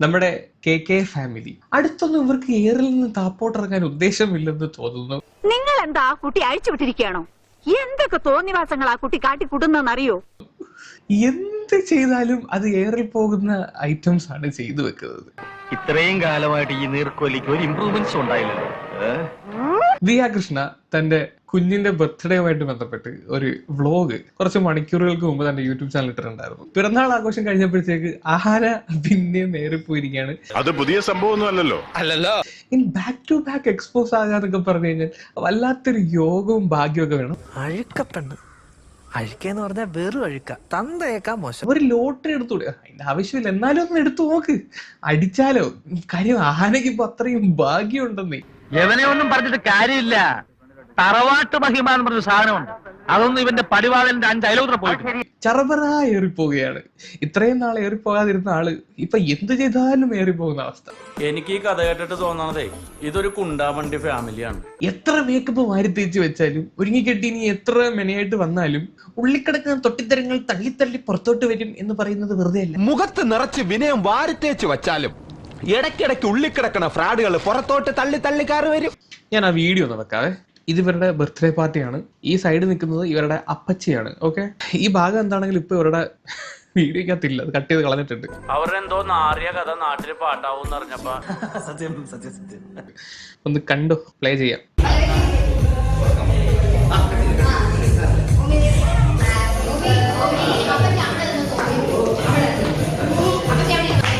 നമ്മുടെ K family അടുത്തൊന്നും ഇവർക്ക് എയറിൽ നിന്ന് താപ്പോട്ടിറങ്ങാൻ ഉദ്ദേശമില്ലെന്ന് തോന്നുന്നു. നിങ്ങൾ എന്താ ആ കുട്ടി അഴിച്ചു വിട്ടിരിക്കുകയാണോ? എന്തൊക്കെ തോന്നിവാസങ്ങൾ ആ കുട്ടി കാട്ടിക്കൂട്ടുന്നറിയോ? എന്ത് ചെയ്താലും അത് എയറിൽ പോകുന്ന ഐറ്റംസ് ആണ് ചെയ്തു വെക്കുന്നത്. ഇത്രയും കാലമായിട്ട് ഈ നീർക്കോലിക്ക് ഒരു ഇംപ്രൂവ്മെന്റ്സ് ഉണ്ടായില്ലല്ലോ. ദിയ കൃഷ്ണ തന്റെ കുഞ്ഞിന്റെ ബർത്ത്ഡേയുമായിട്ട് ബന്ധപ്പെട്ട് ഒരു വ്ളോഗ് കുറച്ച് മണിക്കൂറുകൾക്ക് മുമ്പ് തന്റെ യൂട്യൂബ് ചാനൽ ഇട്ടിട്ടുണ്ടായിരുന്നു. പിറന്നാൾ ആഘോഷം കഴിഞ്ഞപ്പോഴത്തേക്ക് ആഹാര പിന്നെയും ഏറിപ്പോയിരിക്കുകയാണ്. അത് പുതിയ സംഭവമൊന്നും അല്ലല്ലോ. In back to back expose ആകാന്നൊക്കെ പറഞ്ഞു കഴിഞ്ഞാൽ വല്ലാത്തൊരു യോഗവും ഭാഗ്യമൊക്കെ വേണം. അഴുക്കപ്പെണ്ണ് അഴുക്കെന്ന് പറഞ്ഞാൽ വെറും അഴുക്ക തന്തയേക്കാ മോശം. ഒരു ലോട്ടറി എടുത്തൂടെ? അതിന്റെ ആവശ്യമില്ല, എന്നാലും ഒന്ന് എടുത്തു നോക്ക്, അടിച്ചാലോ. കാര്യം ആനയ്ക്ക് ഇപ്പൊ അത്രയും ഭാഗ്യം ഉണ്ടെന്നേ. എവനെ ഒന്നും പറഞ്ഞിട്ട് കാര്യമില്ല. തറവാട്ട് മഹിമ എന്ന് പറഞ്ഞ സാധനമുണ്ട്. അതൊന്നും ഇവന്റെ പടിവാളന്റെ 5 അയലോത്ര പോയിട്ട് ചറപറ ഏറിപ്പോവുകയാണ്. ഇത്രയും നാൾ ഏറിപ്പോകാതിരുന്ന ആള് ഇപ്പൊ എന്ത് ചെയ്താലും ഏറിപ്പോകുന്ന അവസ്ഥ. എനിക്ക് ഈ കഥ കേട്ടിട്ട് തോന്നണതേ ഇതൊരു കുണ്ടാമണ്ടി ഫാമിലിയാണ്. എത്ര മേക്കപ്പ് വാരി തേച്ച് വെച്ചാലും ഒരുങ്ങിക്കെട്ടി ഇനി എത്ര മെനയായിട്ട് വന്നാലും ഉള്ളിക്കിടക്കുന്ന തൊട്ടിത്തരങ്ങൾ തള്ളി പുറത്തോട്ട് വരും എന്ന് പറയുന്നത് വെറുതെ അല്ല. മുഖത്ത് നിറച്ച് വിനയം വാരിത്തേച്ച് വെച്ചാലും ഇടയ്ക്കിടയ്ക്ക് ഉള്ളിക്കിടക്കണ ഫ്രാഡുകൾ പുറത്തോട്ട് തള്ളി കയറി വരും. ഞാൻ ആ വീഡിയോ ഒന്ന് വെക്കാവേ. ഇത് ഇവരുടെ ബർത്ത്ഡേ പാർട്ടിയാണ്. ഈ സൈഡ് നിൽക്കുന്നത് ഇവരുടെ അപ്പച്ചിയാണ്. ഓക്കെ, ഈ ഭാഗം എന്താണെങ്കിലും ഇപ്പൊ ഇവരുടെ വീഡിയോക്കകത്തില്ല, അത് കട്ട് ചെയ്ത് കളഞ്ഞിട്ടുണ്ട്. അവരുടെ എന്തോ നാറിയ കഥ നാട്ടില് പാട്ടാവും അറിഞ്ഞപ്പോ ഒന്ന് കണ്ടു പ്ലേ ചെയ്യാം.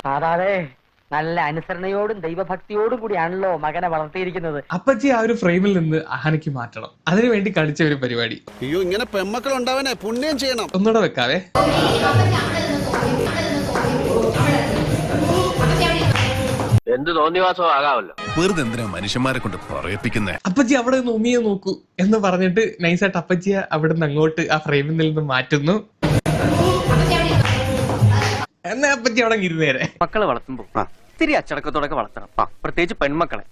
സാധാരണ നല്ല അനുസരണയോടും ദൈവഭക്തിയോടും കൂടിയാണല്ലോ മകനെ വളർത്തിയിരിക്കുന്നത്. അപ്പച്ചി ആ ഒരു ഫ്രെയിമിൽ നിന്ന് ആനയ്ക്ക് മാറ്റണം. അതിനുവേണ്ടി കളിച്ച ഒരു പരിപാടി. അയ്യോ, ഇങ്ങനെ പെമ്മക്കൾ ഉണ്ടാവനെ പുണ്യം ചെയ്യണം. ഒന്നുകൂടെ വെക്കാവേ. എന്ത് തോന്നിവാസവും ആകാമല്ലോ. വെറുതെ എന്തിനാ മനുഷ്യന്മാരെ കൊണ്ട് പറയിപ്പിക്കുന്നേ. അപ്പച്ചി അവിടെ നിന്ന് ഉമ്മിയെ നോക്കൂ എന്ന് പറഞ്ഞിട്ട് നൈസായിട്ട് അപ്പച്ചിയെ അവിടെ നിന്ന് അങ്ങോട്ട് ആ ഫ്രെയിമിൽ നിന്ന് മാറ്റുന്നു. എന്നാ അപ്പച്ചി അവിടെ ഇരുന്നേരെ. മക്കളെ വളർത്തുമ്പോ ഇത്തിരി അച്ചടക്കത്തോടെ വളർത്തണം, പ്രത്യേകിച്ച് പെൺമക്കളെ.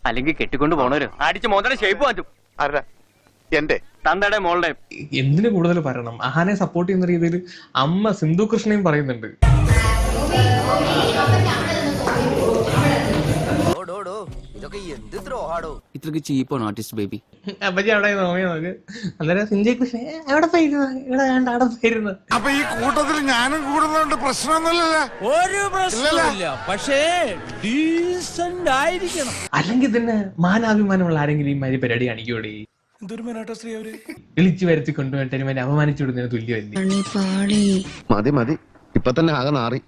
അല്ലെങ്കിൽ കെട്ടിക്കൊണ്ട് പോണവര് അടിച്ച് മോന്തയുടെ ഷേപ്പ് മാറ്റും. എന്റെ തന്തയുടെ മോളുടെ എന്തിനു കൂടുതൽ പറയണം, ആഹാനെ സപ്പോർട്ട് ചെയ്യുന്ന രീതിയിൽ അമ്മ സിന്ധു കൃഷ്ണയും പറയുന്നുണ്ട്. ഇത്രക്ക് ചീപ്പാണ് ആർട്ടിസ്റ്റ് ബേബി. അപ്പച്ചി അവിടെ നോക്ക്. അന്നേരം സിന്ധു കൃഷ്ണ എവിടെ പോയിരുന്നു, ഇവിടെ വേണ്ട അവിടെ പോയിരുന്നു. അപ്പൊ ഈ കൂട്ടത്തിൽ ഞാനും കൂടുന്നോണ്ട് പ്രശ്നമൊന്നുമില്ലല്ലോ. ഒരു പ്രശ്നമില്ല, പക്ഷേ ഡീസന്റ് ആയിരിക്കണം. അല്ലെങ്കിൽ തന്നെ മാനാഭിമാനമുള്ള ആരെങ്കിലും ഈ മാതിരി പരിപാടി കാണിക്കൂടെ? എന്തൊരു മെനാട്ടോ ശ്രീ അവര് വിളിച്ചു വരുത്തി കൊണ്ടുപോയിട്ട് ഇവനെ അപമാനിച്ചു വിടുന്നതിന് തുല്യമല്ലേ. മതി ഇപ്പൊ തന്നെ ആകെ നാറി.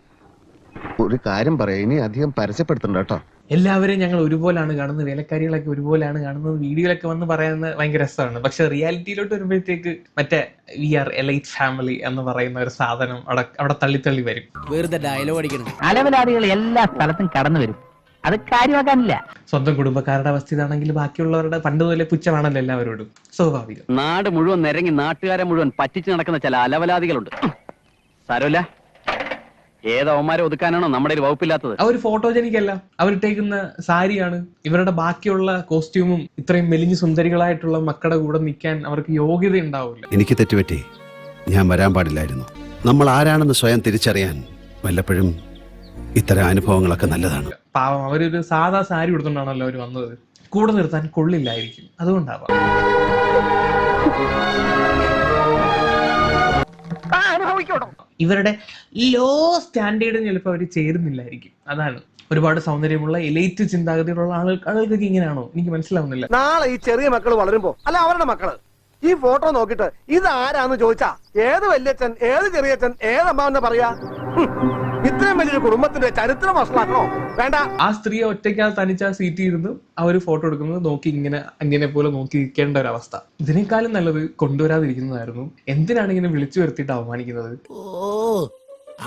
ഒരു കാര്യം പറയാ, ഇനി അധികം പരസ്യപ്പെടുത്തണ്ട കേട്ടോ. എല്ലാവരെയും ഞങ്ങൾ ഒരുപോലാണ് കാണുന്നത്, വേലക്കാരികളൊക്കെ ഒരുപോലാണ് കാണുന്നത്, വീഡിയോയിലൊക്കെ വന്ന് പറയുന്നത് ഭയങ്കര രസമാണ്. പക്ഷെ റിയാലിറ്റിയിലോട്ട് വരുമ്പോഴത്തേക്ക് മറ്റേ വി ആർ എലൈറ്റ് ഫാമിലി എന്ന് പറയുന്ന ഒരു സാധനം അവിടെ തള്ളി വരും. വെറുതെ ഡയലോഗ് അടിക്കണം. അലവലാദികൾ എല്ലാ സ്ഥലത്തും കടന്നു വരും, അത് കാര്യമാക്കാനില്ല. സ്വന്തം കുടുംബക്കാരുടെ അവസ്ഥ ഇതാണെങ്കിൽ ബാക്കിയുള്ളവരുടെ പണ്ട് മുതലേ പുച്ഛമാണല്ലോ എല്ലാവരോടും, സ്വാഭാവികം. നാട് മുഴുവൻ നിരങ്ങി നാട്ടുകാരെ മുഴുവൻ പറ്റിച്ചു നടക്കുന്ന ചില അലവലാദികളുണ്ട്. സാരമില്ല, ഏതവന്മാരെ ഒതുക്കാനാണോ നമ്മുടെ ഒരു വകുപ്പില്ലാത്തത്. അവർ ഫോട്ടോജനിക് അല്ല, അവരിട്ടേക്കുന്ന സാരിയാണ്. ഇവരുടെ ബാക്കിയുള്ള കോസ്റ്റ്യൂമും ഇത്രയും മെലിഞ്ഞു സുന്ദരികളായിട്ടുള്ള മക്കളുടെ കൂടെ നിൽക്കാൻ അവർക്ക് യോഗ്യത ഉണ്ടാവില്ല. എനിക്ക് തെറ്റുപറ്റി, ഞാൻ വരാൻ പാടില്ലായിരുന്നു. നമ്മൾ ആരാണെന്ന് സ്വയം തിരിച്ചറിയാൻ വല്ലപ്പോഴും ഇത്തരം അനുഭവങ്ങളൊക്കെ നല്ലതാണ്. പാവം, അവരൊരു സാധാ സാരി കൊടുത്തോണ്ടാണല്ലോ അവർ വന്നത്. കൂടെ നിർത്താൻ കൊള്ളില്ലായിരിക്കും, അതുകൊണ്ടാവാം. ഇവരുടെ ലോ സ്റ്റാൻഡേർഡിന് ചിലപ്പോൾ അവർ ചേരുന്നില്ലായിരിക്കും. അതാണ് ഒരുപാട് സൗന്ദര്യമുള്ള എലൈറ്റ് ചിന്താഗതിയുള്ള ആളുകൾക്ക് ഇങ്ങനെയാണോ എനിക്ക് മനസ്സിലാവുന്നില്ല. നാളെ ഈ ചെറിയ മക്കൾ വളരുമ്പോ, അല്ല അവരുടെ മക്കള് ഈ ഫോട്ടോ നോക്കിട്ട് ഇത് ആരാന്ന് ചോദിച്ചാ ഏത് വല്യച്ഛൻ, ഏത് ചെറിയച്ഛൻ, ഏതമ്മാവെന്ന് പറയാ? ഇത്രയും വലിയൊരു കുടുംബത്തിന്റെ ചരിത്രം വഷളാക്കണോ? വേണ്ട. ആ സ്ത്രീയെ ഒറ്റയ്ക്കാൽ തനിച്ച് ആ സീറ്റിൽ ഇരുന്ന് ആ ഒരു ഫോട്ടോ എടുക്കുന്നത് നോക്കി ഇങ്ങനെ പോലെ നോക്കി ഇരിക്കേണ്ട ഒരു അവസ്ഥ. ഇതിനേക്കാളും നല്ലത് കൊണ്ടുവരാതിരിക്കുന്നതായിരുന്നു. എന്തിനാണ് ഇങ്ങനെ വിളിച്ചു വരുത്തിയിട്ട് അവമാനിക്കുന്നത്?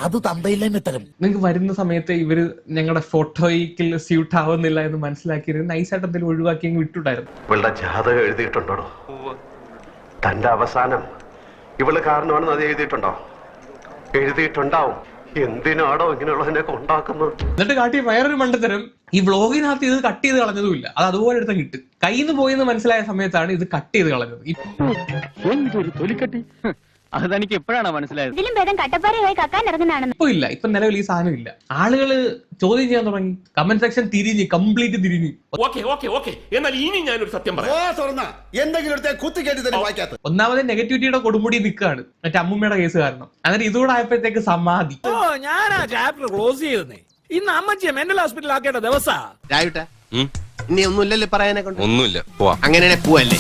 അത് തന്തയില്ലെന്ന് തരും. നിങ്ങൾക്ക് വരുന്ന സമയത്ത് ഇവര് ഞങ്ങളുടെ ഫോട്ടോയ്ക്ക് സ്യൂട്ട് ആവുന്നില്ല എന്ന് മനസ്സിലാക്കിയത് നൈസായിട്ട് എന്തെങ്കിലും ഒഴിവാക്കിയെങ്കിൽ വിട്ടുണ്ടായിരുന്നു. ഇവളുടെ ജാതകം എഴുതിയിട്ടുണ്ടോ? തന്റെ അവസാനം ഇവള് കാരണമാണെന്ന് അത് എഴുതിയിട്ടുണ്ടോ? എഴുതിയിട്ടുണ്ടാവും. എന്തിനാണോ ഇങ്ങനെയുള്ളതിനെ ഉണ്ടാക്കുന്നത്? എന്നിട്ട് കാട്ടിയ വേറൊരു മണ്ടത്തരം, ഈ വ്ളോഗിനകത്ത് ഇത് കട്ട് ചെയ്ത് കളഞ്ഞതുമില്ല. അത് അതുപോലെ എടുത്ത കിട്ടും. കയ്യിൽ നിന്ന് പോയെന്ന് മനസ്സിലായ സമയത്താണ് ഇത് കട്ട് ചെയ്ത് കളഞ്ഞത്. എന്തൊരു തൊലിക്കട്ടി! അത് തനിക്ക് എപ്പോഴാണ് മനസ്സിലായത്? ഇതിലും ഭേദം കട്ടപ്പാറയായി കക്കാൻ ഇറങ്ങുന്നതാണെന്ന്. ഇപ്പൊ ഇല്ല, ഇപ്പൊ നിലവിൽ ഈ സാധനം ഇല്ല. ആളുകള് ചോദ്യം ചെയ്യാൻ തുടങ്ങി, കമന്റ് സെക്ഷൻ തിരിഞ്ഞ്, കംപ്ലീറ്റ് തിരിഞ്ഞ്. എന്നാൽ ഇനി ഞാനൊരു സത്യം പറയാം. ഒന്നാമത് നെഗറ്റിവിറ്റിയുടെ കൊടുമുടി നിൽക്കുകയാണ് മറ്റേ അമ്മൂമ്മയുടെ കേസ് കാരണം. എന്നിട്ട് ഇതുകൂടെ ആയപ്പോഴത്തേക്ക് സമാധി. ഞാനാ ചാപ്റ്റർ ക്ലോസ് ചെയ്തേ. ഇന്ന് അമ്മച്ചിയെ മെന്റൽ ഹോസ്പിറ്റൽ ആക്കേണ്ട ദിവസാ. ഇനി ഒന്നുമില്ലല്ലേ പറയാനെ കൊണ്ട്? ഒന്നുമില്ല, അങ്ങനെ പോവല്ലേ.